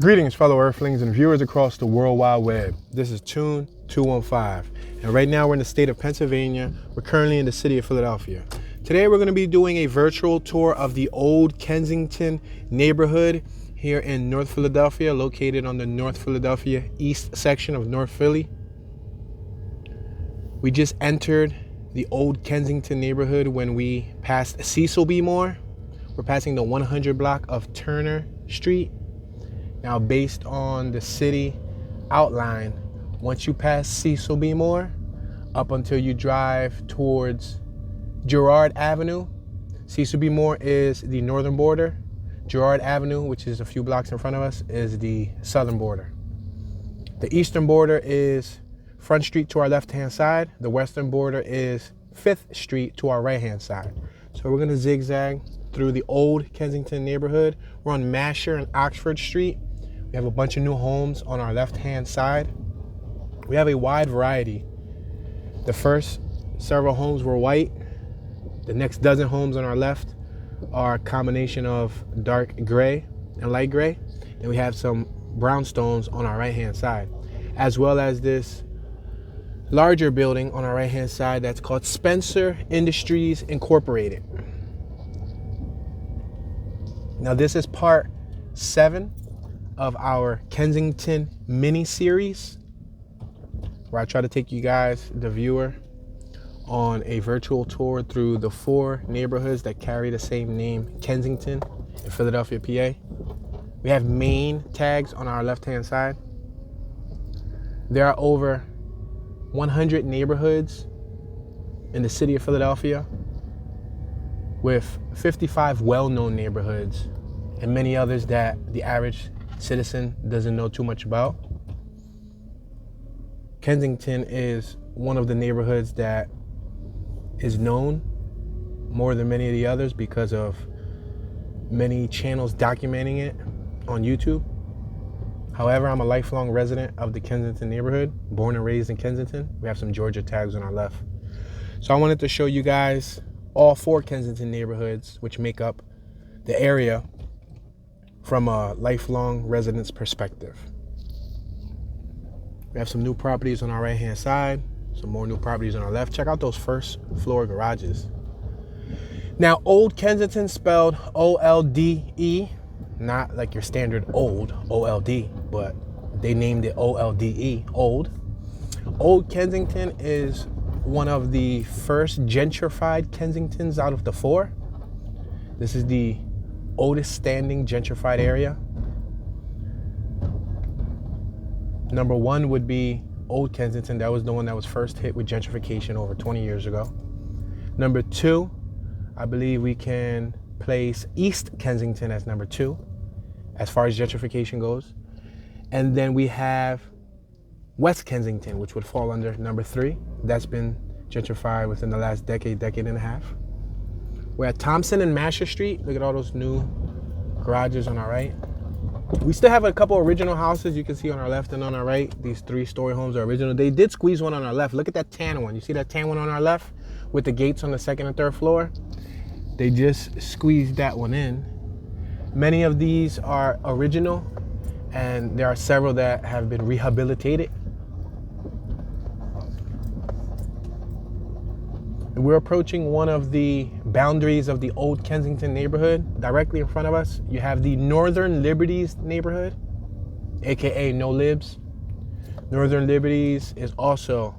Greetings, fellow Earthlings and viewers across the World Wide Web. This is Tune 215, and right now we're in the state of Pennsylvania. We're currently in the city of Philadelphia. Today we're going to be doing a virtual tour of the Olde Kensington neighborhood here in North Philadelphia, located on the North Philadelphia East section of North Philly. We just entered the Olde Kensington neighborhood when we passed Cecil B. Moore. We're passing the 100 block of Turner Street. Now, based on the city outline, once you pass Cecil B. Moore, up until you drive towards Girard Avenue, Cecil B. Moore is the northern border. Girard Avenue, which is a few blocks in front of us, is the southern border. The eastern border is Front Street to our left-hand side. The western border is 5th Street to our right-hand side. So we're gonna zigzag through the Olde Kensington neighborhood. We're on Masher and Oxford Street. We have a bunch of new homes on our left-hand side. We have a wide variety. The first several homes were white. The next dozen homes on our left are a combination of dark gray and light gray. And we have some brownstones on our right-hand side, as well as this larger building on our right-hand side that's called Spencer Industries Incorporated. Now, this is part 7 of our Kensington mini series, where I try to take you guys, the viewer, on a virtual tour through the 4 neighborhoods that carry the same name, Kensington, in Philadelphia, PA. We have main tags on our left-hand side. There are over 100 neighborhoods in the city of Philadelphia, with 55 well-known neighborhoods and many others that the average citizen doesn't know too much about. Kensington is one of the neighborhoods that is known more than many of the others because of many channels documenting it on YouTube. However, I'm a lifelong resident of the Kensington neighborhood, born and raised in Kensington. We have some Georgia tags on our left. So I wanted to show you guys all 4 Kensington neighborhoods, which make up the area from a lifelong resident's perspective. We have some new properties on our right-hand side, some more new properties on our left. Check out those first floor garages. Now, Olde Kensington, spelled O-L-D-E, not like your standard old, O-L-D, but they named it O-L-D-E, Olde. Olde Kensington is one of the first gentrified Kensingtons out of the 4. This is the oldest standing gentrified area. Number 1 would be Olde Kensington. That was the one that was first hit with gentrification over 20 years ago. Number 2, I believe we can place East Kensington as number 2 as far as gentrification goes. And then we have West Kensington, which would fall under number 3. That's been gentrified within the last decade and a half. We're at Thompson and Masher Street. Look at all those new garages on our right. We still have a couple original houses you can see on our left and on our right. These 3-story homes are original. They did squeeze one on our left. Look at that tan one. You see that tan one on our left with the gates on the 2nd and 3rd floor? They just squeezed that one in. Many of these are original, and there are several that have been rehabilitated. We're approaching one of the boundaries of the Olde Kensington neighborhood. Directly in front of us, you have the Northern Liberties neighborhood, aka No Libs. Northern Liberties is also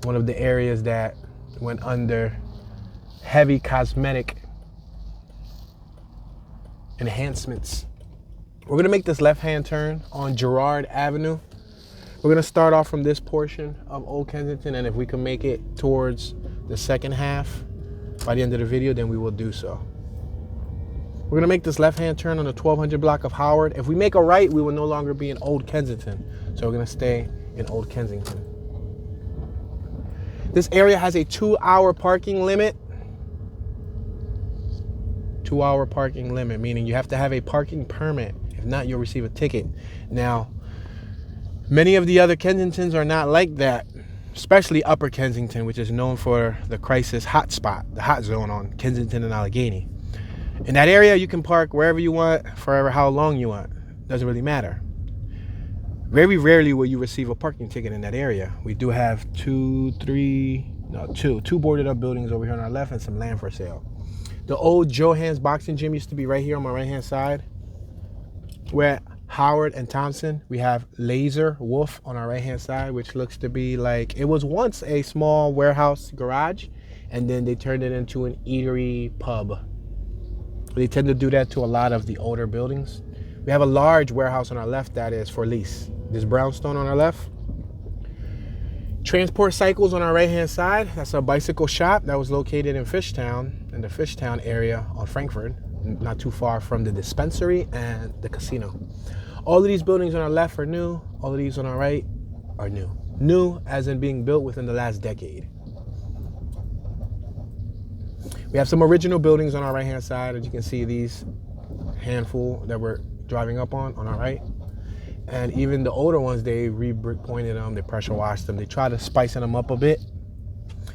one of the areas that went under heavy cosmetic enhancements. We're gonna make this left-hand turn on Girard Avenue. We're gonna start off from this portion of Olde Kensington, and if we can make it towards the second half by the end of the video, then we will do so. We're gonna make this left-hand turn on the 1200 block of Howard. If we make a right, we will no longer be in Olde Kensington. So we're gonna stay in Olde Kensington. This area has a 2-hour parking limit. 2-hour parking limit, meaning you have to have a parking permit. If not, you'll receive a ticket. Now, many of the other Kensingtons are not like that. especially Upper Kensington, which is known for the crisis hotspot, the hot zone on Kensington and Allegheny. In that area, you can park wherever you want, forever, how long you want. doesn't really matter. Very rarely will you receive a parking ticket in that area. We do have two boarded up buildings over here on our left and some land for sale. The old Johan's boxing gym used to be right here on my right hand side. We're at Howard and Thompson. We have Laser Wolf on our right hand side, which looks to be like, it was once a small warehouse garage, and then they turned it into an eatery pub. They tend to do that to a lot of the older buildings. We have a large warehouse on our left that is for lease. This brownstone on our left. Transport Cycles on our right hand side. That's a bicycle shop that was located in Fishtown, in the Fishtown area on Frankfurt, not too far from the dispensary and the casino. All of these buildings on our left are new. All of these on our right are new. New as in being built within the last decade. We have some original buildings on our right hand side. As you can see, these handful that we're driving up on our right. And even the older ones, they re-brick pointed them, they pressure washed them, they try to spice them up a bit.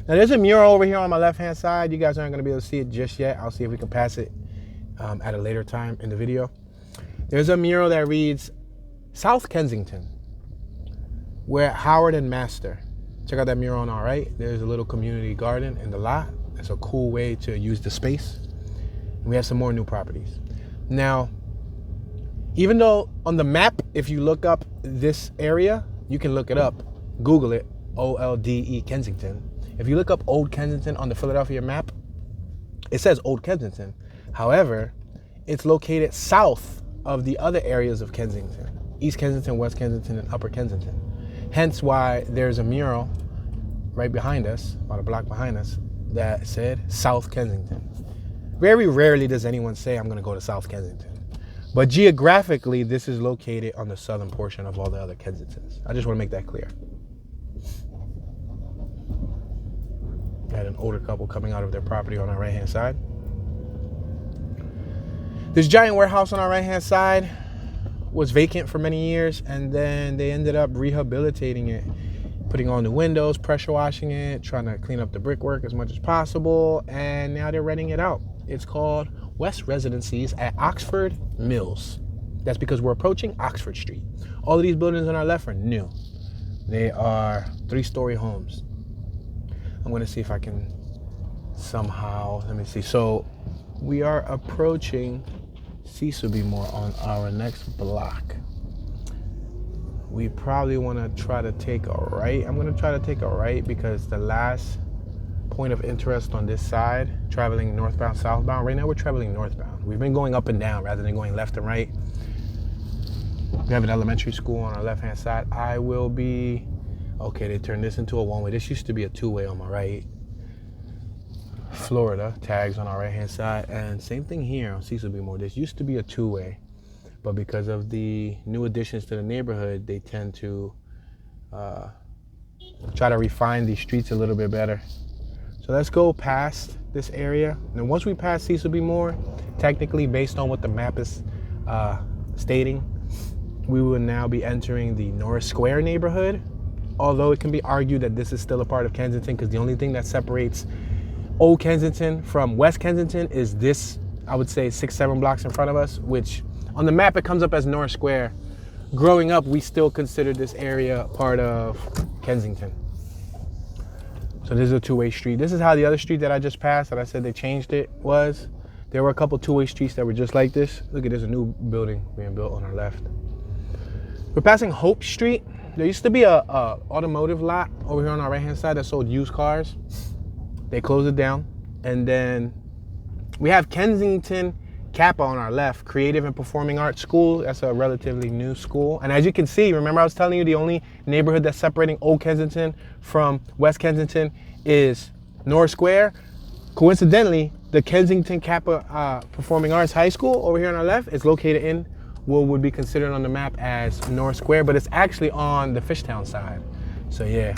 Now there's a mural over here on my left hand side. You guys aren't gonna be able to see it just yet. I'll see if we can pass it at a later time in the video. There's a mural that reads, South Kensington. We're at Howard and Master. Check out that mural on our right. There's a little community garden in the lot. That's a cool way to use the space. And we have some more new properties. Now, even though on the map, if you look up this area, you can look it up, Google it, OLDE Kensington. If you look up Old Kensington on the Philadelphia map, it says Old Kensington. However, it's located south of the other areas of Kensington, East Kensington, West Kensington, and Upper Kensington. Hence why there's a mural right behind us, about a block behind us, that said South Kensington. Very rarely does anyone say, I'm gonna go to South Kensington. But geographically, this is located on the southern portion of all the other Kensingtons. I just want to make that clear. Got an older couple coming out of their property on our right-hand side. This giant warehouse on our right-hand side was vacant for many years, and then they ended up rehabilitating it, putting on the windows, pressure washing it, trying to clean up the brickwork as much as possible, and now they're renting it out. It's called West Residencies at Oxford Mills. That's because we're approaching Oxford Street. All of these buildings on our left are new. They are 3-story homes. I'm gonna see if I can somehow, let me see. So we are approaching Cecil B. Moore on our next block. We probably wanna try to take a right. I'm gonna try to take a right because the last point of interest on this side, traveling northbound, southbound. Right now we're traveling northbound. We've been going up and down rather than going left and right. We have an elementary school on our left-hand side. I will be, okay, they turned this into a one-way. This used to be a two-way on my right. Florida, tags on our right-hand side. And same thing here on Cecil B. Moore. This used to be a two-way, but because of the new additions to the neighborhood, they tend to try to refine these streets a little bit better. So let's go past this area. And once we pass Cecil B. Moore, technically based on what the map is stating, we will now be entering the Norris Square neighborhood. Although it can be argued that this is still a part of Kensington because the only thing that separates Old Kensington from West Kensington is this, I would say 6-7 blocks in front of us, which on the map it comes up as Norris Square. Growing up, we still considered this area part of Kensington. So this is a two-way street. This is how the other street that I just passed, that I said they changed it, was. There were a couple two-way streets that were just like this. Look at, there's a new building being built on our left. We're passing Hope Street. There used to be a automotive lot over here on our right-hand side that sold used cars. They closed it down. And then we have Kensington Kappa on our left, Creative and Performing Arts School. That's a relatively new school. And as you can see, remember I was telling you the only neighborhood that's separating Old Kensington from West Kensington is Norris Square. Coincidentally, the Kensington Kappa Performing Arts High School over here on our left is located in what would be considered on the map as Norris Square, but it's actually on the Fishtown side. So yeah,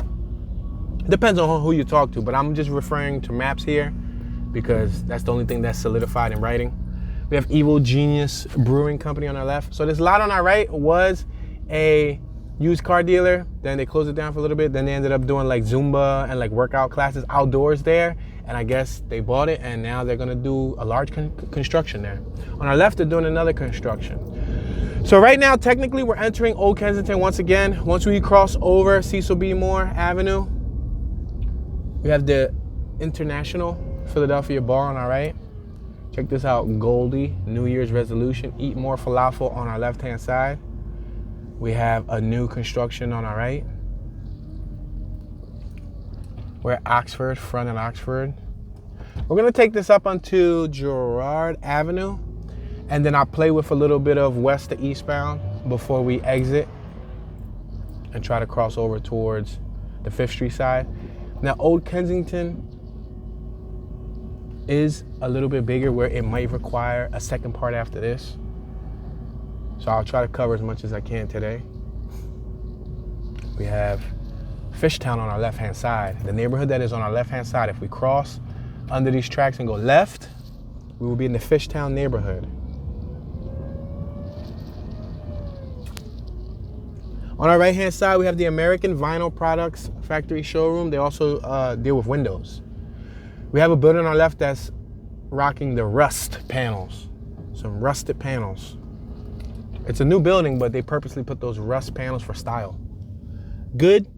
it depends on who you talk to, but I'm just referring to maps here because that's the only thing that's solidified in writing. We have Evil Genius Brewing Company on our left. So this lot on our right was a used car dealer. Then they closed it down for a little bit. Then they ended up doing like Zumba and like workout classes outdoors there. And I guess they bought it and now they're gonna do a large construction there. On our left, they're doing another construction. So right now, technically, we're entering Old Kensington once again. Once we cross over Cecil B. Moore Avenue, we have the International Philadelphia Bar on our right. Check this out, Goldie, New Year's resolution, eat more falafel on our left-hand side. We have a new construction on our right. We're at Oxford, front of Oxford. We're gonna take this up onto Girard Avenue, and then I'll play with a little bit of west to eastbound before we exit and try to cross over towards the 5th Street side. Now, Old Kensington is a little bit bigger where it might require a second part after this. So I'll try to cover as much as I can today. We have Fishtown on our left-hand side. The neighborhood that is on our left-hand side, if we cross under these tracks and go left, we will be in the Fishtown neighborhood. On our right-hand side, we have the American Vinyl Products Factory showroom. They also deal with windows. We have a building on our left that's rocking the rust panels, some rusted panels. It's a new building, but they purposely put those rust panels for style. Good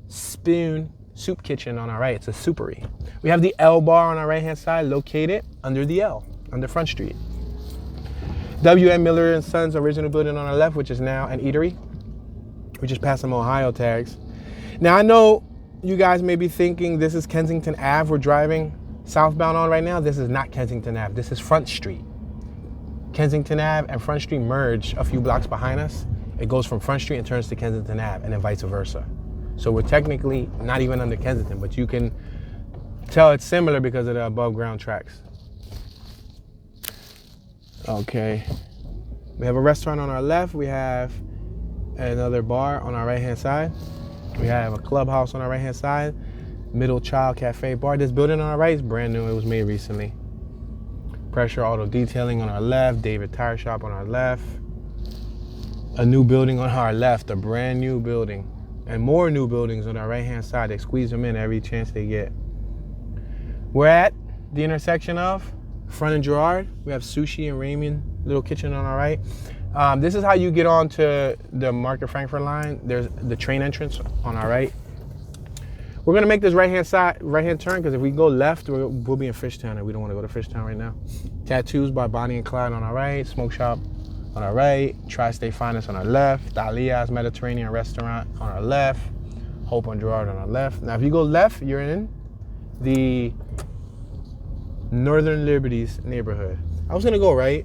Spoon Soup Kitchen on our right. It's a soupery. We have the L Bar on our right-hand side, located under the L, under Front Street. W.M. Miller & Sons original building on our left, which is now an eatery. We just passed some Ohio tags. Now, I know you guys may be thinking this is Kensington Ave we're driving southbound on right now. This is not Kensington Ave. This is Front Street. Kensington Ave and Front Street merge a few blocks behind us. It goes from Front Street and turns to Kensington Ave, and then vice versa. So we're technically not even under Kensington, but you can tell it's similar because of the above ground tracks. Okay. We have a restaurant on our left. We have another bar on our right-hand side. We have a clubhouse on our right-hand side. Middle Child Cafe Bar. This building on our right is brand new. It was made recently. Pressure Auto Detailing on our left. David Tire Shop on our left. A new building on our left. A brand new building. And more new buildings on our right-hand side. They squeeze them in every chance they get. We're at the intersection of Front and Girard. We have Sushi and Raymond Little Kitchen on our right. This is how you get onto the Market Frankfurt line. There's the train entrance on our right. We're gonna make this right-hand turn because if we go left, we'll be in Fishtown, and we don't want to go to Fishtown right now. Tattoos by Bonnie and Clyde on our right. Smoke Shop on our right. Tri-State Finest on our left. Dahlia's Mediterranean Restaurant on our left. Hope on Girard on our left. Now, if you go left, you're in the Northern Liberties neighborhood. I was gonna go right,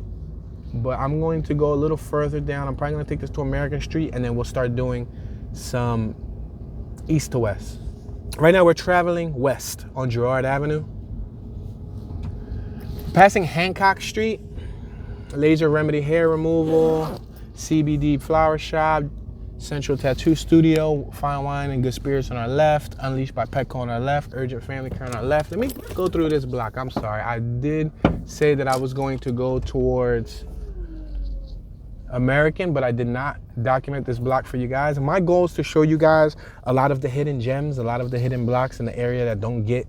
but I'm going to go a little further down. I'm probably gonna take this to American Street, and then we'll start doing some east to west. Right now we're traveling west on Girard Avenue. Passing Hancock Street, Laser Remedy Hair Removal, CBD Flower Shop, Central Tattoo Studio, Fine Wine and Good Spirits on our left, Unleashed by Petco on our left, Urgent Family Care on our left. Let me go through this block. I'm sorry. I did say that I was going to go towards American, but I did not document this block for you guys. My goal is to show you guys a lot of the hidden gems, a lot of the hidden blocks in the area that don't get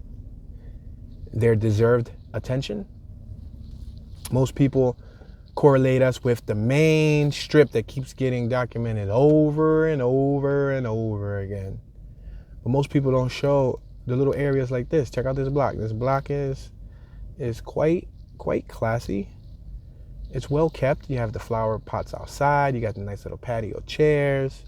their deserved attention. Most people correlate us with the main strip that keeps getting documented over and over and over again. But most people don't show the little areas like this. Check out this block. This block is quite classy. It's well kept. You have the flower pots outside. You got the nice little patio chairs.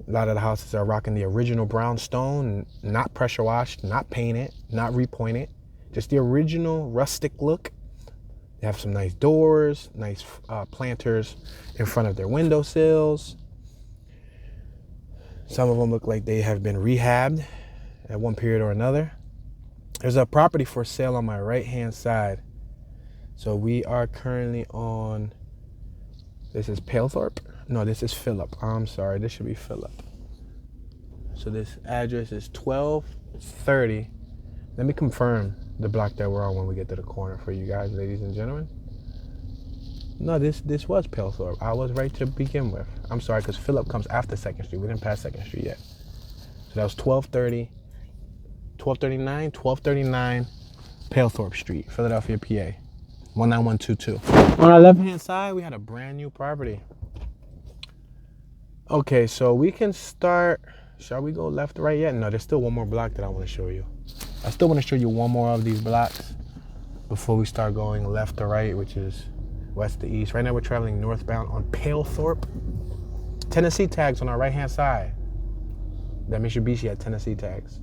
A lot of the houses are rocking the original brownstone, not pressure washed, not painted, not repointed. Just the original rustic look. They have some nice doors, nice planters in front of their windowsills. Some of them look like they have been rehabbed at one period or another. There's a property for sale on my right-hand side. So we are currently on, this is Palethorpe? No, this is Phillip. I'm sorry, this should be Phillip. So this address is 1230. Let me confirm the block that we're on when we get to the corner for you guys, ladies and gentlemen. No, this was Palethorpe. I was right to begin with. I'm sorry, because Phillip comes after 2nd Street. We didn't pass 2nd Street yet. So that was 1239 Palethorpe Street, Philadelphia, PA. 19122. On our left-hand side, we had a brand new property. Okay, so we can start. Shall we go left or right yet? No, there's still one more block that I want to show you. I still want to show you one more of these blocks before we start going left to right, which is west to east. Right now we're traveling northbound on Palethorpe. Tennessee tags on our right-hand side. That Mitsubishi had Tennessee tags.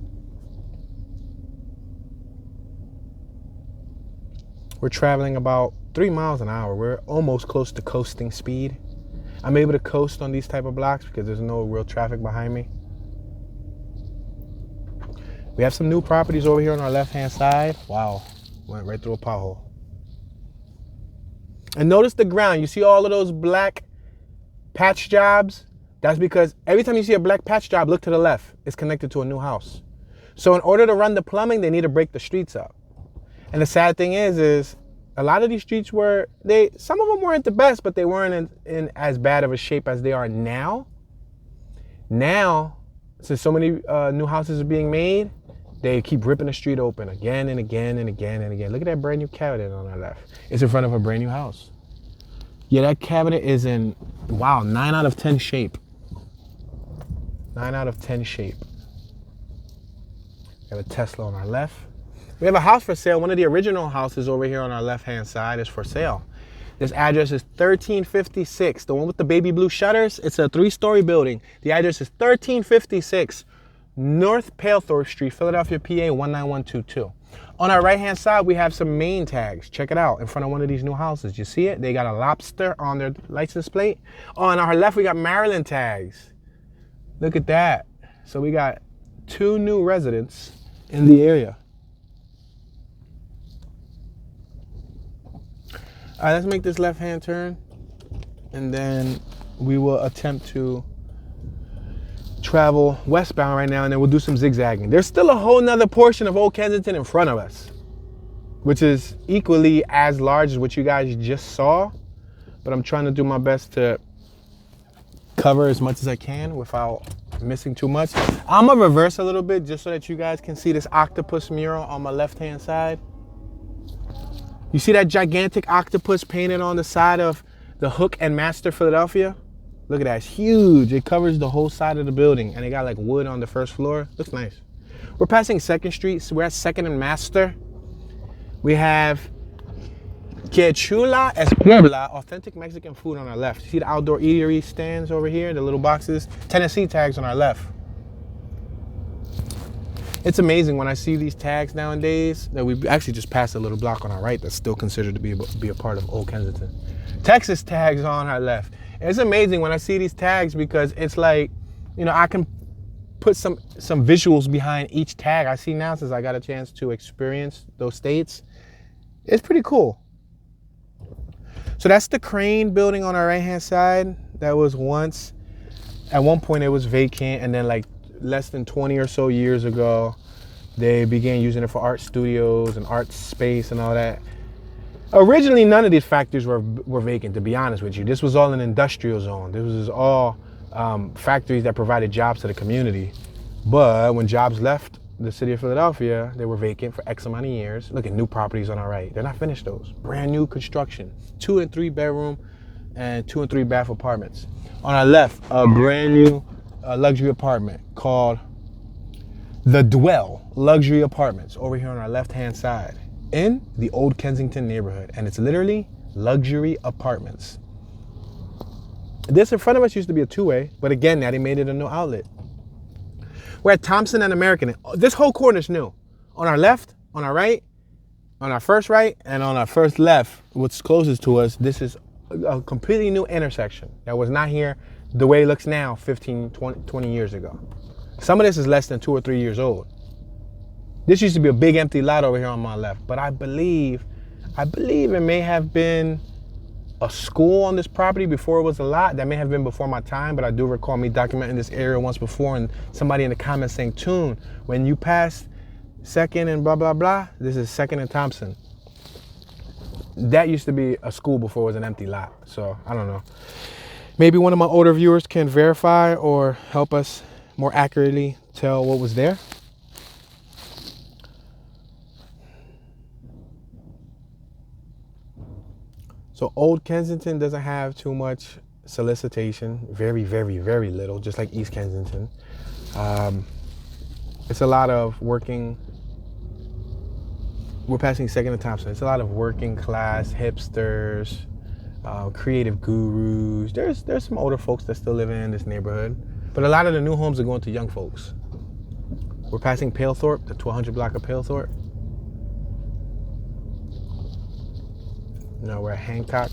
We're traveling about 3 miles an hour. We're almost close to coasting speed. I'm able to coast on these type of blocks because there's no real traffic behind me. We have some new properties over here on our left-hand side. Wow, went right through a pothole. And notice the ground. You see all of those black patch jobs? That's because every time you see a black patch job, look to the left. It's connected to a new house. So in order to run the plumbing, they need to break the streets up. And the sad thing is a lot of these streets were, some of them weren't the best, but they weren't in as bad of a shape as they are now. Now, since so many new houses are being made, they keep ripping the street open again and again and again and again. Look at that brand new cabinet on our left. It's in front of a brand new house. Yeah, that cabinet is in, wow, 9 out of 10 shape. 9 out of 10 shape. We have a Tesla on our left. We have a house for sale. One of the original houses over here on our left-hand side is for sale. This address is 1356, the one with the baby blue shutters. It's a 3-story building. The address is 1356 North Palethorpe Street, Philadelphia, PA 19122. On our right-hand side, we have some Maine tags. Check it out, in front of one of these new houses. You see it? They got a lobster on their license plate. On our left, we got Maryland tags. Look at that. So we got 2 new residents in the area. All right, let's make this left-hand turn, and then we will attempt to travel westbound right now, and then we'll do some zigzagging. There's still a whole nother portion of Olde Kensington in front of us, which is equally as large as what you guys just saw, but I'm trying to do my best to cover as much as I can without missing too much. I'm gonna reverse a little bit just so that you guys can see this octopus mural on my left-hand side. You see that gigantic octopus painted on the side of the Hook and Master Philadelphia? Look at that, it's huge. It covers the whole side of the building, and they got like wood on the first floor. Looks nice. We're passing 2nd Street, so we're at 2nd and Master. We have Que Chula es Puebla, authentic Mexican food on our left. You see the outdoor eatery stands over here, the little boxes? Tennessee tags on our left. It's amazing when I see these tags nowadays that we actually just passed a little block on our right that's still considered to be a part of Olde Kensington. Texas tags on our left. It's amazing when I see these tags because it's like, you know, I can put some visuals behind each tag I see now since I got a chance to experience those states. It's pretty cool. So that's the Crane building on our right-hand side. That was once, at one point it was vacant, and then like less than 20 or so years ago, they began using it for art studios and art space and all that. Originally, none of these factories were vacant, to be honest with you. This was all an industrial zone. This was all factories that provided jobs to the community. But when jobs left the city of Philadelphia, they were vacant for X amount of years. Look at new properties on our right. They're not finished those. Brand new construction. 2 and 3 bedroom and 2 and 3 bath apartments. On our left, a brand new luxury apartment called The Dwell Luxury Apartments over here on our left-hand side in the Olde Kensington neighborhood. And it's literally luxury apartments. This in front of us used to be a 2-way, but again, now they made it a new outlet. We're at Thompson and American. This whole corner is new. On our left, on our right, on our first right, and on our first left, what's closest to us, this is a completely new intersection that was not here the way it looks now 15, 20 years ago. Some of this is less than 2 or 3 years old. This used to be a big empty lot over here on my left, but I believe it may have been a school on this property before it was a lot. That may have been before my time, but I do recall me documenting this area once before and somebody in the comments saying, Tune, when you pass 2nd and blah, blah, blah, this is 2nd and Thompson. That used to be a school before it was an empty lot. So I don't know. Maybe one of my older viewers can verify or help us more accurately tell what was there. So Old Kensington doesn't have too much solicitation. Very, very, very little, just like East Kensington. It's a lot of working. We're passing 2nd and Thompson. It's a lot of working class hipsters, creative gurus. There's some older folks that still live in this neighborhood, but a lot of the new homes are going to young folks. We're passing Palethorpe, the 1200 block of Palethorpe. Now we're at Hancock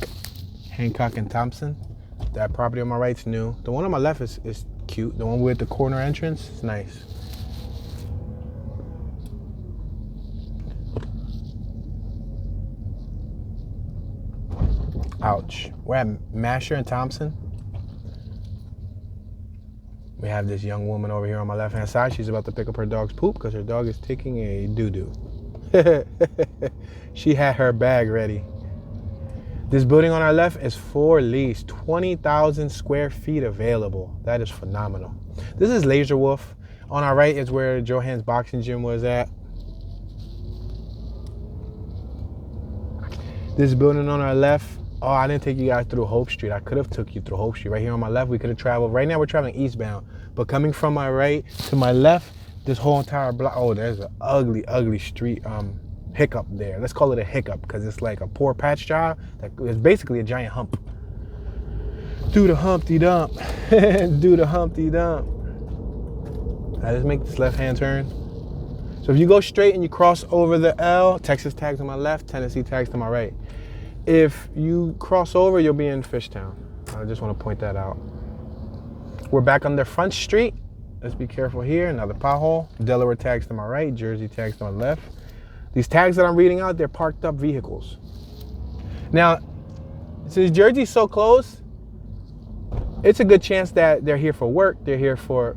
and Thompson. That property on my right's new. The one on my left is cute. The one with the corner entrance is nice. Ouch. We're at Masher and Thompson. We have this young woman over here on my left-hand side. She's about to pick up her dog's poop because her dog is taking a doo-doo. She had her bag ready. This building on our left is for lease. 20,000 square feet available. That is phenomenal. This is Laser Wolf. On our right is where Johan's boxing gym was at. This building on our left. Oh, I didn't take you guys through Hope Street. I could have took you through Hope Street. Right here on my left, we could have traveled. Right now, we're traveling eastbound. But coming from my right to my left, this whole entire block. Oh, there's an ugly, ugly street hiccup there. Let's call it a hiccup because it's like a poor patch job. It's basically a giant hump. Do the Humpty Dump. Do the Humpty Dump. Now, let's make this left-hand turn. So if you go straight and you cross over the L, Texas tags on my left, Tennessee tags to my right. If you cross over, you'll be in Fishtown. I just want to point that out. We're back on the Front Street. Let's be careful here. Another pothole. Delaware tags to my right, Jersey tags to my left. These tags that I'm reading out, they're parked up vehicles. Now, since Jersey's so close, it's a good chance that they're here for work, they're here for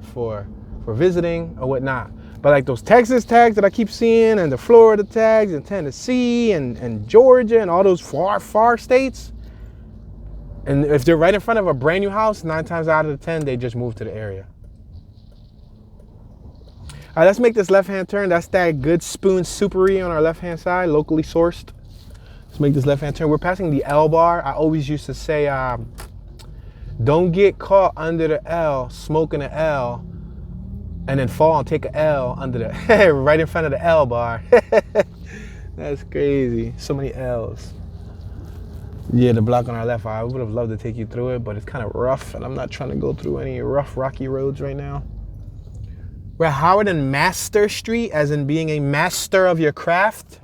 visiting or whatnot. But like those Texas tags that I keep seeing and the Florida tags and Tennessee and Georgia and all those far states, and if they're right in front of a brand new house, 9 times out of 10, they just move to the area. All right, let's make this left-hand turn. That's that Good Spoon Soupery on our left-hand side, locally sourced. Let's make this left-hand turn. We're passing the L bar. I always used to say, don't get caught under the L, smoking the L, and then fall and take an L under the, right in front of the L bar. That's crazy. So many L's. Yeah, the block on our left, I would have loved to take you through it, but it's kind of rough, and I'm not trying to go through any rough, rocky roads right now. We're at Howard and Master Street, as in being a master of your craft.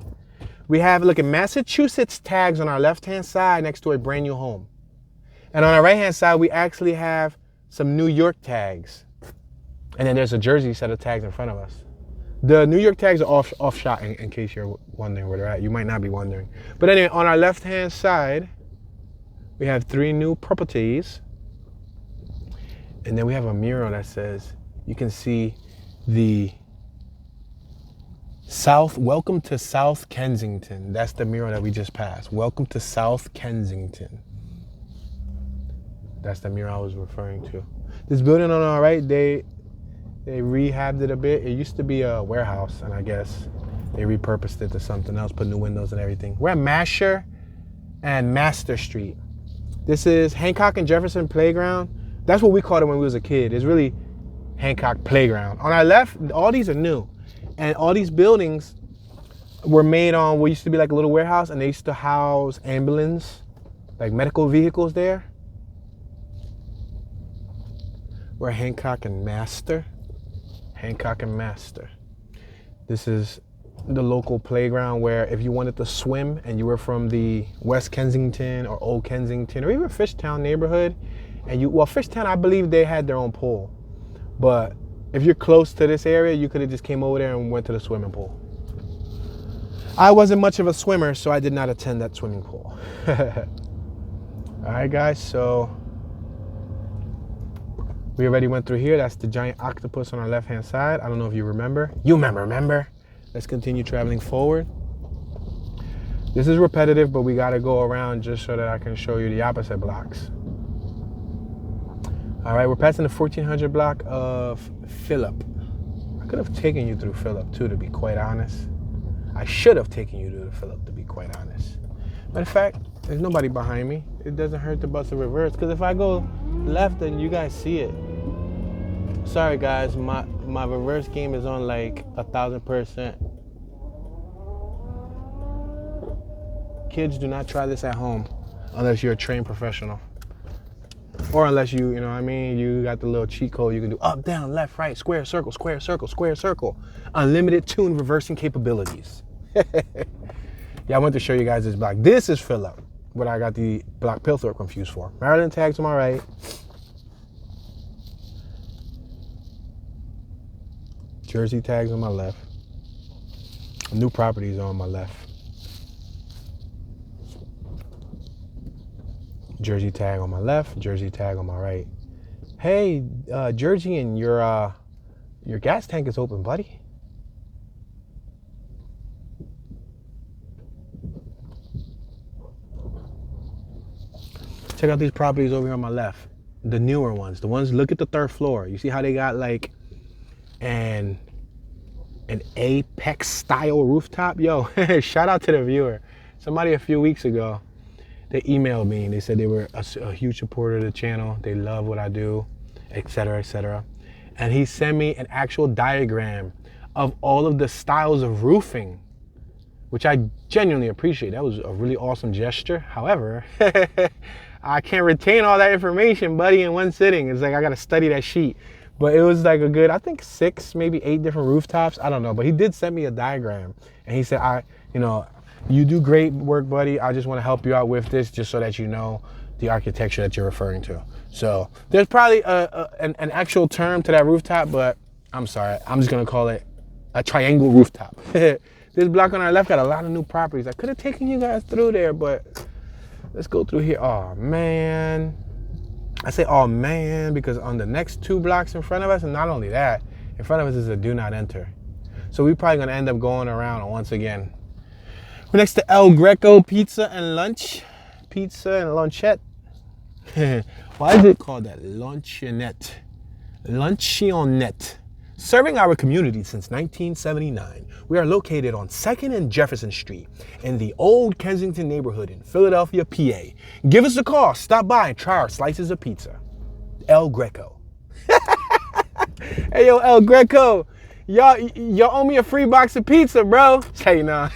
We have, look at Massachusetts tags on our left-hand side next to a brand new home. And on our right-hand side, we actually have some New York tags. And then there's a Jersey set of tags in front of us. The New York tags are off shot in case you're wondering where they're at. You might not be wondering. But anyway, on our left-hand side, we have 3 new properties. And then we have a mural that says, you can see the welcome to South Kensington. That's the mural that we just passed. Welcome to South Kensington. That's the mural I was referring to. This building on our right, they rehabbed it a bit. It used to be a warehouse, and I guess they repurposed it to something else, put new windows and everything. We're at Masher and Master Street. This is Hancock and Jefferson Playground. That's what we called it when we was a kid. It's really Hancock Playground. On our left, all these are new. And all these buildings were made on what used to be like a little warehouse, and they used to house ambulance, like medical vehicles there. We're at Hancock and Master. Hancock and Master. This is the local playground where if you wanted to swim and you were from the West Kensington or Old Kensington or even Fishtown neighborhood, and Fishtown, I believe they had their own pool. But if you're close to this area, you could have just came over there and went to the swimming pool. I wasn't much of a swimmer, so I did not attend that swimming pool. All right, guys, so we already went through here. That's the giant octopus on our left-hand side. I don't know if you remember. You remember. Let's continue traveling forward. This is repetitive, but we got to go around just so that I can show you the opposite blocks. All right, we're passing the 1400 block of Phillip. I could have taken you through Phillip, too, to be quite honest. I should have taken you through Phillip, to be quite honest. Matter of fact, There's nobody behind me. It doesn't hurt to bust a reverse, because if I go left, then you guys see it. Sorry guys, my reverse game is on like 1,000%. Kids, do not try this at home unless you're a trained professional. Or unless you know what I mean, you got the little cheat code you can do up, down, left, right, square, circle, square, circle, square, circle. Unlimited tune reversing capabilities. Yeah, I want to show you guys this block. This is Phillip, what I got the block Pilthorpe confused for. Maryland tags on my right. Jersey tags on my left. New properties on my left. Jersey tag on my left, Jersey tag on my right. Hey, Jersey, and your gas tank is open, buddy. Check out these properties over here on my left. The newer ones. The ones, look at the third floor. You see how they got like an Apex style rooftop? Yo, shout out to the viewer. Somebody a few weeks ago, they emailed me and they said they were a huge supporter of the channel. They love what I do, etc., etc. And he sent me an actual diagram of all of the styles of roofing, which I genuinely appreciate. That was a really awesome gesture. However, I can't retain all that information, buddy, in one sitting. It's like I gotta study that sheet. But it was like a good, I think 6, maybe 8 different rooftops. I don't know, but he did send me a diagram. And he said, you do great work, buddy. I just want to help you out with this just so that you know the architecture that you're referring to. So there's probably an actual term to that rooftop, but I'm sorry. I'm just going to call it a triangle rooftop. This block on our left got a lot of new properties. I could have taken you guys through there, but let's go through here. Oh, man. I say, oh, man, because on the next 2 blocks in front of us, and not only that, in front of us is a do not enter. So we're probably going to end up going around once again. We're next to El Greco Pizza and Lunch. Pizza and Lunchette. Why is it called that? Luncheonette. Luncheonette. Serving our community since 1979. We are located on 2nd and Jefferson Street in the Olde Kensington neighborhood in Philadelphia, PA. Give us a call. Stop by and try our slices of pizza. El Greco. Hey, yo, El Greco. Y'all owe me a free box of pizza, bro. Hey, nah.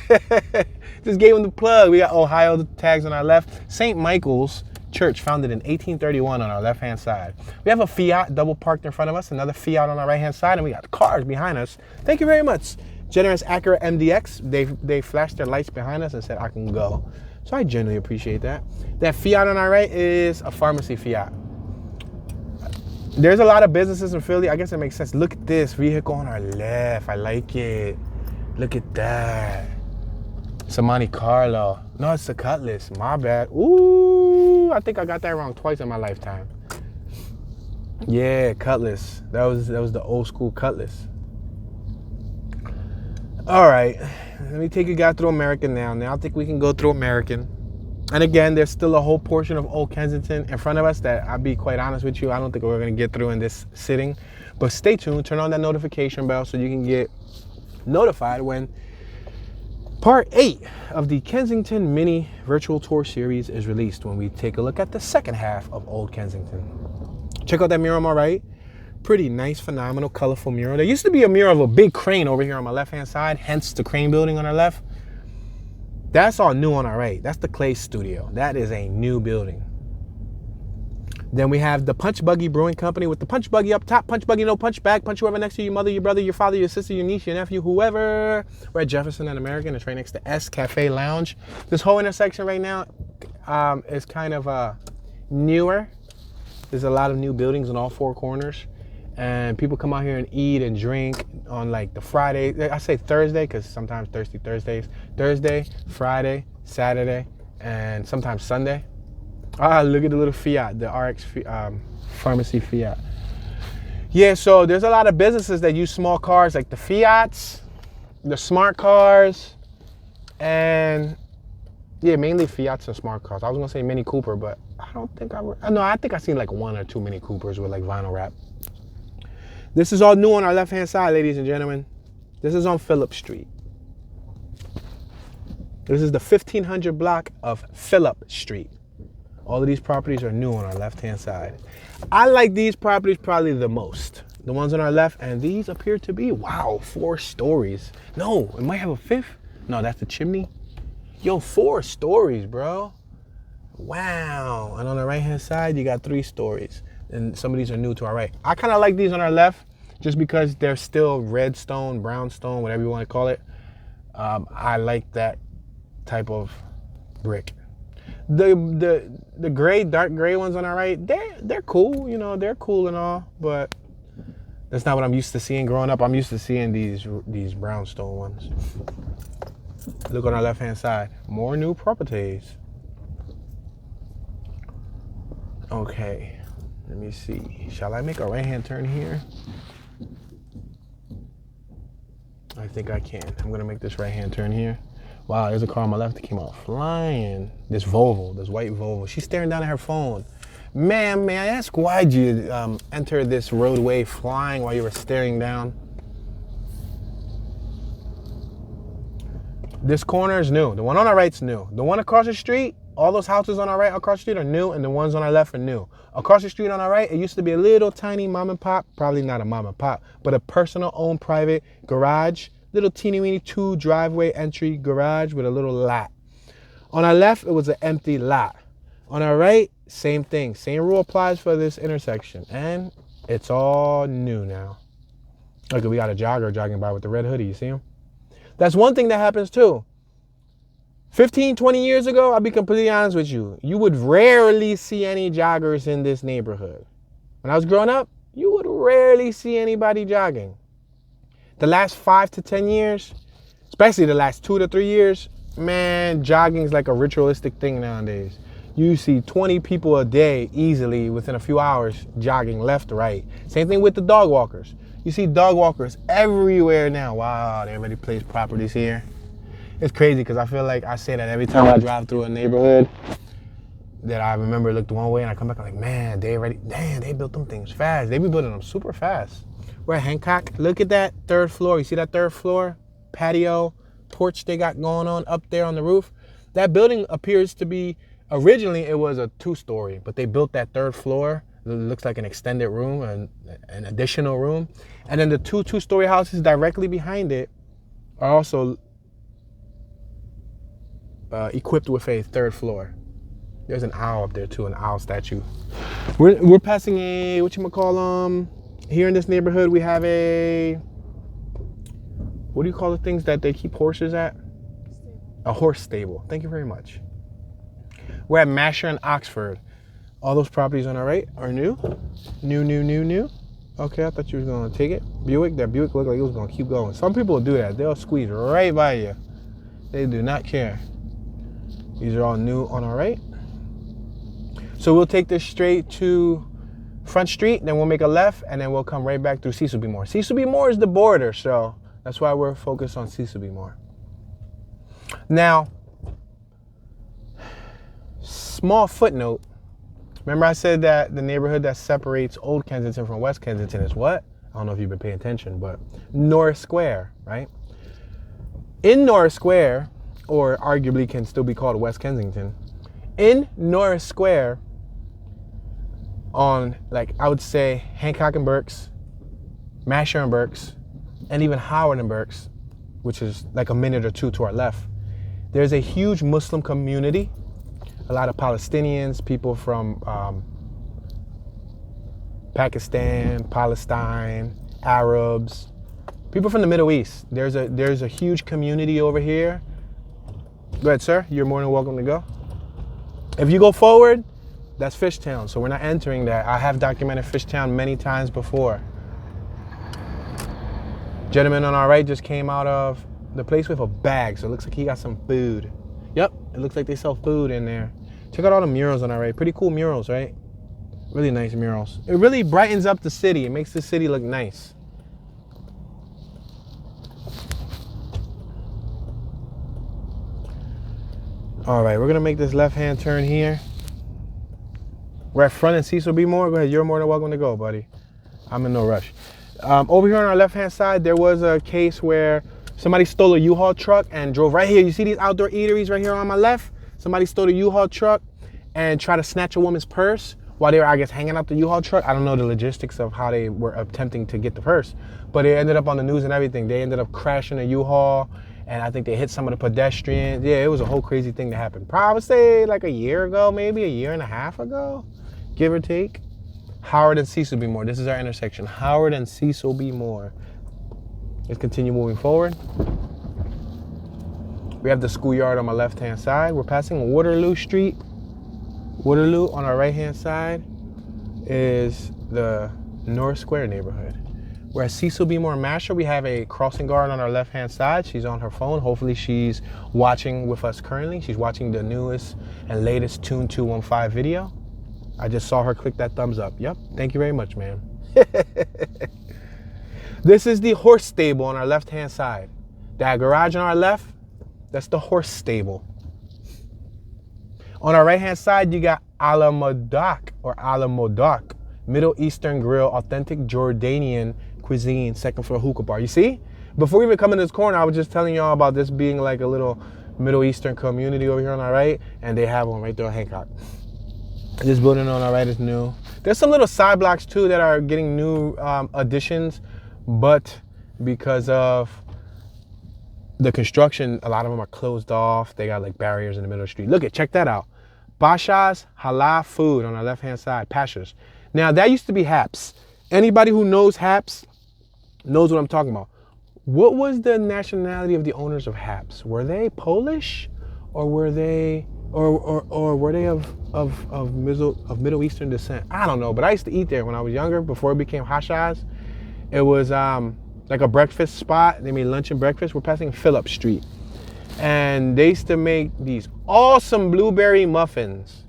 Just gave him the plug. We got Ohio tags on our left. St. Michael's Church, founded in 1831, on our left-hand side. We have a Fiat double parked in front of us, another Fiat on our right-hand side, and we got cars behind us. Thank you very much. Generous Acura MDX. They flashed their lights behind us and said, I can go. So I genuinely appreciate that. That Fiat on our right is a pharmacy Fiat. There's a lot of businesses in Philly. I guess it makes sense. Look at this vehicle on our left. I like it. Look at that. It's a Monte Carlo. No, it's a Cutlass. My bad. Ooh, I think I got that wrong twice in my lifetime. Yeah, Cutlass. That was the old school Cutlass. All right, let me take you guys through American now. Now I think we can go through American. And again, there's still a whole portion of Old Kensington in front of us that, I'll be quite honest with you, I don't think we're gonna get through in this sitting. But stay tuned, turn on that notification bell so you can get notified when Part 8 of the Kensington Mini Virtual Tour Series is released, when we take a look at the second half of Old Kensington. Check out that mural on my right. Pretty nice, phenomenal, colorful mural. There used to be a mural of a big crane over here on my left-hand side, hence the crane building on our left. That's all new on our right. That's the Clay Studio. That is a new building. Then we have the Punch Buggy Brewing Company with the punch buggy up top, punch buggy, no punch back, punch whoever next to you, your mother, your brother, your father, your sister, your niece, your nephew, whoever. We're at Jefferson and American. It's right next to S Cafe Lounge. This whole intersection right now is kind of newer. There's a lot of new buildings in all 4 corners. And people come out here and eat and drink on like the Friday. I say Thursday because sometimes Thirsty Thursdays. Thursday, Friday, Saturday, and sometimes Sunday. Ah, look at the little Fiat, the RX pharmacy Fiat. Yeah, so there's a lot of businesses that use small cars like the Fiats, the smart cars, and yeah, mainly Fiats and smart cars. I was gonna say Mini Cooper, but I don't think I think I seen like 1 or 2 Mini Coopers with like vinyl wrap. This is all new on our left-hand side, ladies and gentlemen. This is on Phillip Street. This is the 1500 block of Phillip Street. All of these properties are new on our left-hand side. I like these properties probably the most. The ones on our left, and these appear to be, wow, 4 stories. No, it might have a 5th. No, that's the chimney. Yo, 4 stories, bro. Wow. And on the right-hand side, you got 3 stories. And some of these are new to our right. I kind of like these on our left just because they're still red stone, brown stone, whatever you want to call it. I like that type of brick. The gray, dark gray ones on our right, they're cool, you know, they're cool and all, but that's not what I'm used to seeing growing up. I'm used to seeing these brownstone ones. Look on our left-hand side, more new properties. Okay, let me see. Shall I make a right-hand turn here? I think I can. I'm gonna make this right-hand turn here. Wow, there's a car on my left that came out flying. This Volvo, this white Volvo. She's staring down at her phone. Ma'am, may I ask why'd you enter this roadway flying while you were staring down? This corner is new. The one on our right's new. The one across the street, all those houses on our right across the street are new, and the ones on our left are new. Across the street on our right, it used to be a little tiny mom and pop, probably not a mom and pop, but a personal owned private garage, little teeny weeny 2 driveway entry garage with a little lot. On our left, it was an empty lot. On our right, same thing. Same rule applies for this intersection, and it's all new now. Look, we got a jogger jogging by with the red hoodie. You see him? That's one thing that happens too. 15, 20 years ago, I'll be completely honest with you, you would rarely see any joggers in this neighborhood. When I was growing up, you would rarely see anybody jogging. The last 5 to 10 years, especially the last 2 to 3 years, man, jogging is like a ritualistic thing nowadays. You see 20 people a day easily within a few hours jogging left to right. Same thing with the dog walkers. You see dog walkers everywhere now. Wow, everybody plays properties here. It's crazy because I feel like I say that every time I drive through a neighborhood that I remember looked one way and I come back, I'm like, man, they built them things fast. They be building them super fast. We're at Hancock. Look at that 3rd floor. You see that 3rd floor patio porch they got going on up there on the roof? That building appears to be, originally it was a 2-story, but they built that 3rd floor. It looks like an extended room, an additional room. And then the 2 2-story houses directly behind it are also equipped with a 3rd floor. There's an owl up there too, an owl statue. We're passing a, whatchamacall, here in this neighborhood, we have a, what do you call the things that they keep horses at? A horse stable. Thank you very much. We're at Masher and Oxford. All those properties on our right are new. New. Okay, I thought you was gonna take it. Buick, that Buick looked like it was gonna keep going. Some people will do that. They'll squeeze right by you. They do not care. These are all new on our right. So we'll take this straight to Front Street, then we'll make a left, and then we'll come right back through Cecil B. Moore. Cecil B. Moore is the border, so that's why we're focused on Cecil B. Moore. Now, small footnote. Remember I said that the neighborhood that separates Old Kensington from West Kensington is what? I don't know if you've been paying attention, but Norris Square, right? In Norris Square, or arguably can still be called West Kensington, in Norris Square, on, like, I would say Hancock and Burks, Masher and Burks, and even Howard and Burks, which is like a minute or 2 to our left, there's a huge Muslim community. A lot of Palestinians, people from Pakistan, Palestine, Arabs, people from the Middle East. There's a huge community over here. Go ahead, sir. You're more than welcome to go. If you go forward, that's Fishtown, so we're not entering that. I have documented Fishtown many times before. Gentleman on our right just came out of the place with a bag, so it looks like he got some food. Yep, it looks like they sell food in there. Check out all the murals on our right. Pretty cool murals, right? Really nice murals. It really brightens up the city. It makes the city look nice. All right, we're gonna make this left-hand turn here. We're at Front and Cecil B. Moore. Go ahead, you're more than welcome to go, buddy. I'm in no rush. Over here on our left-hand side, there was a case where Somebody stole a U-Haul truck and drove right here. You see these outdoor eateries right here on my left? Somebody stole a U-Haul truck and tried to snatch a woman's purse while they were, I guess, hanging out the U-Haul truck. I don't know the logistics of how they were attempting to get the purse, but it ended up on the news and everything. They ended up crashing a U-Haul, and I think they hit some of the pedestrians. Yeah, it was a whole crazy thing that happened. Probably say like a year ago, maybe a year and a half ago, give or take. Howard and Cecil B. Moore. This is our intersection. Howard and Cecil B. Moore. Let's continue moving forward. We have the schoolyard on my left-hand side. We're passing Waterloo Street. Waterloo on our right-hand side is the North Square neighborhood. We're at Cecil B. Moore and Masher. We have a crossing guard on our left-hand side. She's on her phone. Hopefully she's watching with us currently. She's watching the newest and latest Tune 215 video. I just saw her click that thumbs up. Yep, thank you very much, ma'am. This is the horse stable on our left-hand side. That garage on our left, that's the horse stable. On our right-hand side, you got Alamodoc or Alamodoc, Middle Eastern Grill, authentic Jordanian cuisine, second floor hookah bar. You see? Before we even come in this corner, I was just telling y'all about this being like a little Middle Eastern community over here on our right, and they have one right there on Hancock. This building on our right is new. There's some little side blocks too that are getting new additions, but because of the construction, a lot of them are closed off. They got like barriers in the middle of the street. Look at, check that out. Basha's Halal Food on our left-hand side, Pasha's. Now that used to be Haps. Anybody who knows Haps knows what I'm talking about. What was the nationality of the owners of Haps? Were they Polish, or were they, or were they of Middle Eastern descent? I don't know, but I used to eat there when I was younger before it became Hashas. It was like a breakfast spot. They made lunch and breakfast. We're passing Phillip Street. And they used to make these awesome blueberry muffins.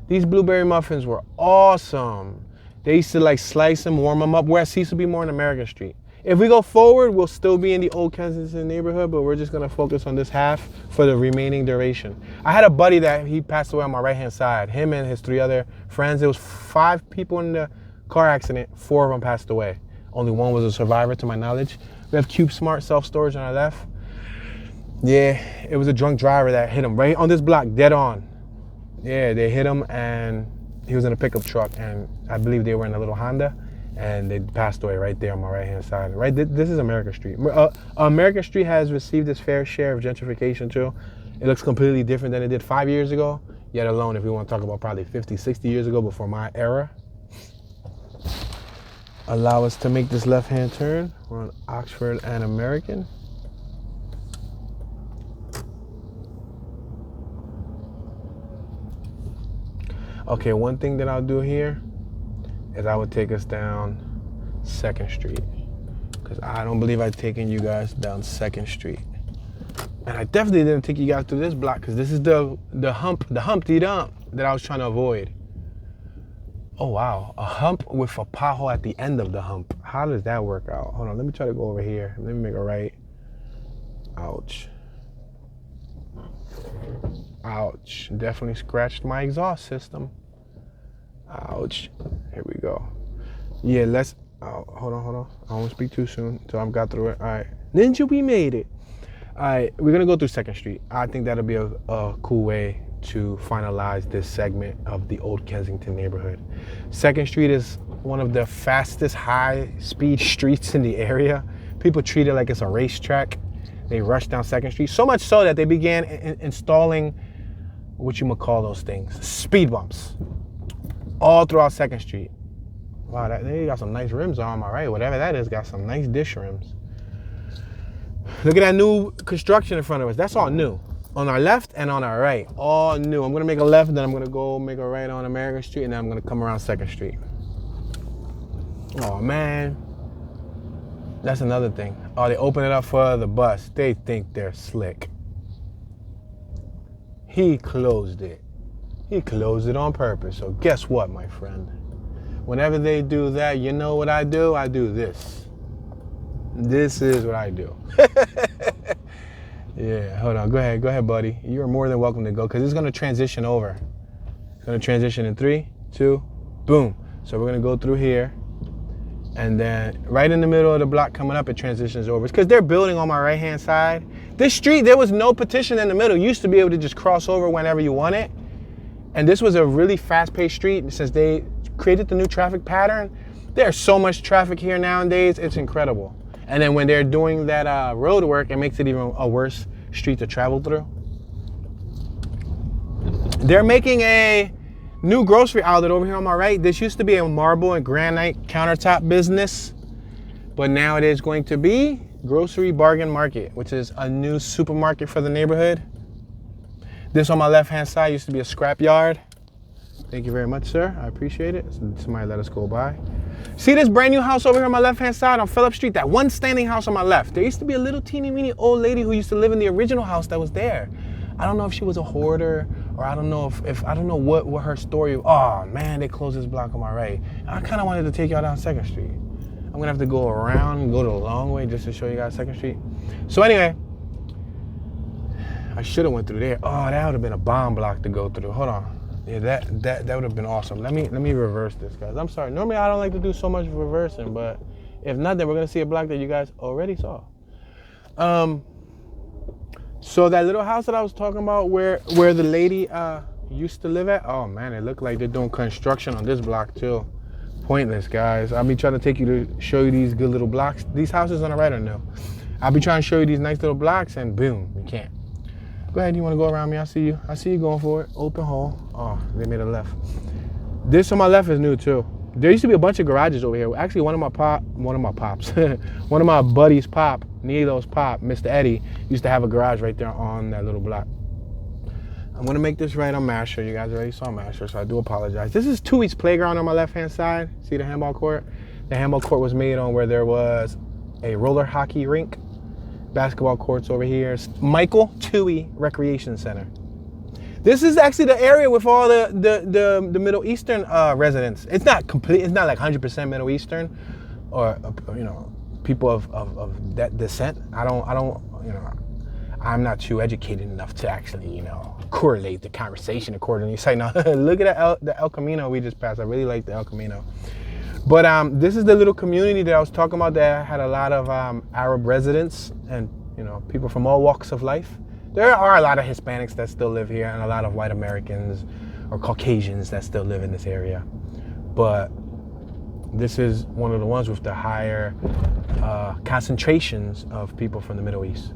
These blueberry muffins were awesome. They used to like slice them, warm them up. We're at Cecil B. Moore on American Street. If we go forward, we'll still be in the Old Kensington neighborhood, but we're just gonna focus on this half for the remaining duration. I had a buddy that he passed away on my right-hand side. Him and his 3 other friends. There was 5 people in the car accident. 4 of them passed away. Only 1 was a survivor to my knowledge. We have Cube Smart self-storage on our left. Yeah, it was a drunk driver that hit him right on this block, dead on. Yeah, they hit him and he was in a pickup truck, and I believe they were in a little Honda, and they passed away right there on my right-hand side. Right, this is American Street. American Street has received its fair share of gentrification too. It looks completely different than it did 5 years ago, yet alone if we want to talk about probably 50, 60 years ago before my era. Allow us to make this left-hand turn. We're on Oxford and American. Okay, one thing that I'll do here is I would take us down 2nd Street, because I don't believe I've taken you guys down 2nd Street. And I definitely didn't take you guys through this block, because this is the Humpty Dump that I was trying to avoid. Oh wow, a hump with a pothole at the end of the hump. How does that work out? Hold on, let me try to go over here. Let me make a right. Ouch. Ouch, definitely scratched my exhaust system. Ouch, here we go. Yeah, let's, hold on. I won't speak too soon until I've got through it. All right, Ninja, we made it. All right, we're gonna go through 2nd Street. I think that'll be a cool way to finalize this segment of the Old Kensington neighborhood. 2nd Street is one of the fastest high-speed streets in the area. People treat it like it's a racetrack. They rush down 2nd Street, so much so that they began installing, what you might call those things, speed bumps, all throughout 2nd Street. Wow, they got some nice rims on my right. Whatever that is, got some nice dish rims. Look at that new construction in front of us. That's all new. On our left and on our right, all new. I'm gonna make a left, and then I'm gonna go make a right on American Street, and then I'm gonna come around 2nd Street. Oh man, that's another thing. Oh, they open it up for the bus. They think they're slick. He closed it. He closed it on purpose. So guess what, my friend? Whenever they do that, you know what I do? I do this. This is what I do. Yeah, hold on. Go ahead, buddy. You're more than welcome to go, because it's going to transition over. It's going to transition in 3, 2, boom. So we're going to go through here, And then right in the middle of the block coming up, it transitions over. It's because they're building on my right-hand side. This street, there was no partition in the middle. You used to be able to just cross over whenever you wanted. And this was a really fast-paced street. Since they created the new traffic pattern, there's so much traffic here nowadays, it's incredible. And then when they're doing that road work, it makes it even a worse street to travel through. They're making a new grocery outlet over here on my right. This used to be a marble and granite countertop business, but now it is going to be Grocery Bargain Market, which is a new supermarket for the neighborhood. This on my left-hand side used to be a scrap yard. Thank you very much, sir. I appreciate it. Somebody let us go by. See this brand new house over here on my left-hand side on Phillip Street? That one standing house on my left. There used to be a little teeny weeny old lady who used to live in the original house that was there. I don't know if she was a hoarder, or I don't know if I don't know what her story. Oh man, they closed this block on my right. I kind of wanted to take y'all down 2nd Street. I'm gonna have to go around and go the long way just to show you guys 2nd Street. So anyway, I should have went through there. Oh, that would have been a bomb block to go through. Hold on. Yeah, that would have been awesome. Let me reverse this, guys. I'm sorry. Normally I don't like to do so much reversing, but if not, then we're gonna see a block that you guys already saw. So that little house that I was talking about where the lady used to live at, oh man, it looked like they're doing construction on this block too. Pointless, guys. I'll be trying to take you to show you these good little blocks. These houses on the right are new. I'll be trying to show you these nice little blocks and boom, you can't. Go ahead, you want to go around me? I see you. I see you going for it. Open hole. Oh, they made a left. This on my left is new too. There used to be a bunch of garages over here. Actually, one of my buddies' pop, Nilo's pop, Mr. Eddie, used to have a garage right there on that little block. I'm gonna make this right on Masher. You guys already saw Masher, so I do apologize. This is Tui's Playground on my left-hand side. See the handball court? The handball court was made on where there was a roller hockey rink. Basketball courts over here. Michael Tui Recreation Center. This is actually the area with all the Middle Eastern residents. It's not complete. It's not like 100% Middle Eastern, or you know, people of that descent. I don't you know, I'm not too educated enough to actually, you know, correlate the conversation accordingly. So now look at the El Camino we just passed. I really like the El Camino. But this is the little community that I was talking about that had a lot of Arab residents and, you know, people from all walks of life. There are a lot of Hispanics that still live here and a lot of white Americans or Caucasians that still live in this area. But this is one of the ones with the higher concentrations of people from the Middle East.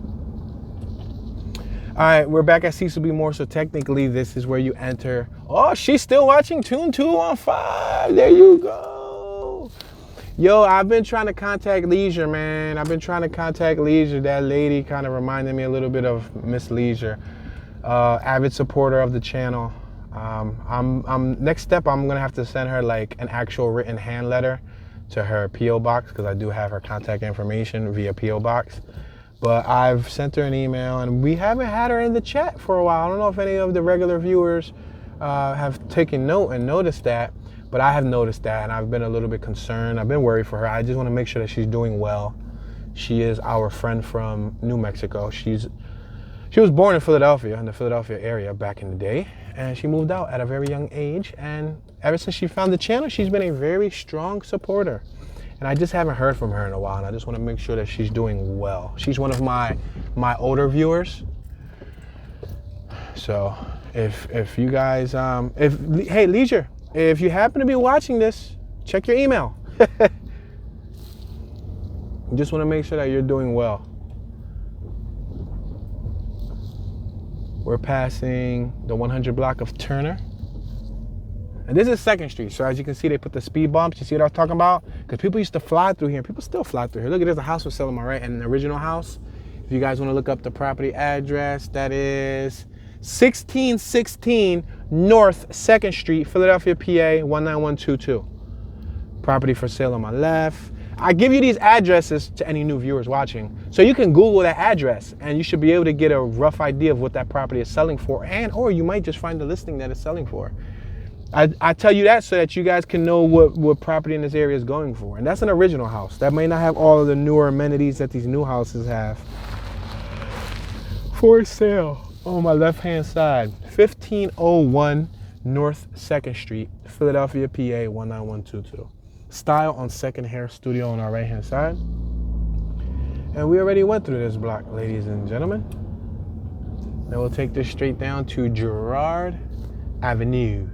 All right, we're back at Cecil B. Moore, so technically this is where you enter. Oh, she's still watching Tune 215. There you go. Yo, I've been trying to contact Leisure, man. I've been trying to contact Leisure. That lady kind of reminded me a little bit of Miss Leisure. Avid supporter of the channel. Next step, I'm gonna have to send her like an actual written hand letter to her P.O. box, because I do have her contact information via P.O. box. But I've sent her an email and we haven't had her in the chat for a while. I don't know if any of the regular viewers have taken note and noticed that. But I have noticed that, and I've been a little bit concerned. I've been worried for her. I just want to make sure that she's doing well. She is our friend from New Mexico. She was born in Philadelphia, in the Philadelphia area back in the day, and she moved out at a very young age. And ever since she found the channel, she's been a very strong supporter. And I just haven't heard from her in a while, and I just want to make sure that she's doing well. She's one of my older viewers. So if you guys, hey, Leisure, if you happen to be watching this, check your email. Just want to make sure that you're doing well. We're passing the 100 block of Turner. And this is 2nd Street. So as you can see, they put the speed bumps. You see what I was talking about? Because people used to fly through here. People still fly through here. Look at this, the house was selling on my right, and the original house. If you guys want to look up the property address, that is 1616 North 2nd Street, Philadelphia, PA 19122. Property for sale on my left. I give you these addresses to any new viewers watching, so you can Google that address and you should be able to get a rough idea of what that property is selling for, or you might just find the listing that it's selling for. I tell you that so that you guys can know what property in this area is going for. And that's an original house. That may not have all of the newer amenities that these new houses have. For sale on my left-hand side, 1501 North 2nd Street, Philadelphia, PA 19122. Style on Second Hair Studio on our right hand side. And we already went through this block, ladies and gentlemen. Then we'll take this straight down to Girard Avenue.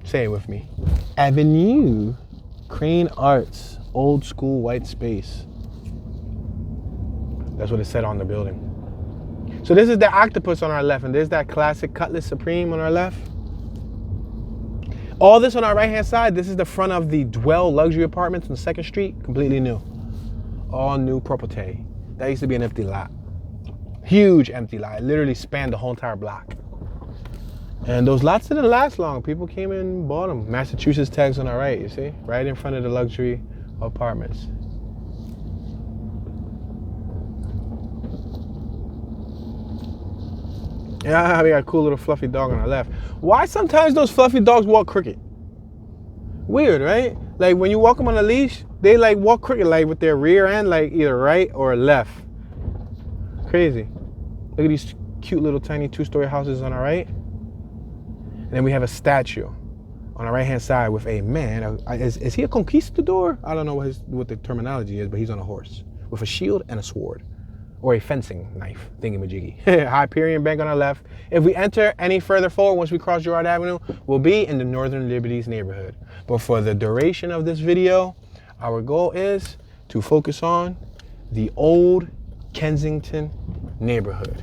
Say it with me. Avenue. Crane Arts. Old school white space. That's what it said on the building. So this is the octopus on our left, and there's that classic Cutlass Supreme on our left. All this on our right hand side, this is the front of the Dwell luxury apartments on 2nd Street, completely new. All new property. That used to be an empty lot. Huge empty lot. It literally spanned the whole entire block. And those lots didn't last long. People came in and bought them. Massachusetts tags on our right, you see? Right in front of the luxury apartments. Yeah, we got a cool little fluffy dog on our left. Why sometimes those fluffy dogs walk crooked? Weird, right? Like when you walk them on a leash, they like walk crooked, like with their rear end, like either right or left. Crazy. Look at these cute little tiny 2-story houses on our right. And then we have a statue on our right hand side with a man. Is he a conquistador? I don't know what the terminology is, but he's on a horse with a shield and a sword. Or a fencing knife, thingy-majiggy. Hyperion Bank on our left. If we enter any further forward, once we cross Girard Avenue, we'll be in the Northern Liberties neighborhood. But for the duration of this video, our goal is to focus on the Old Kensington neighborhood.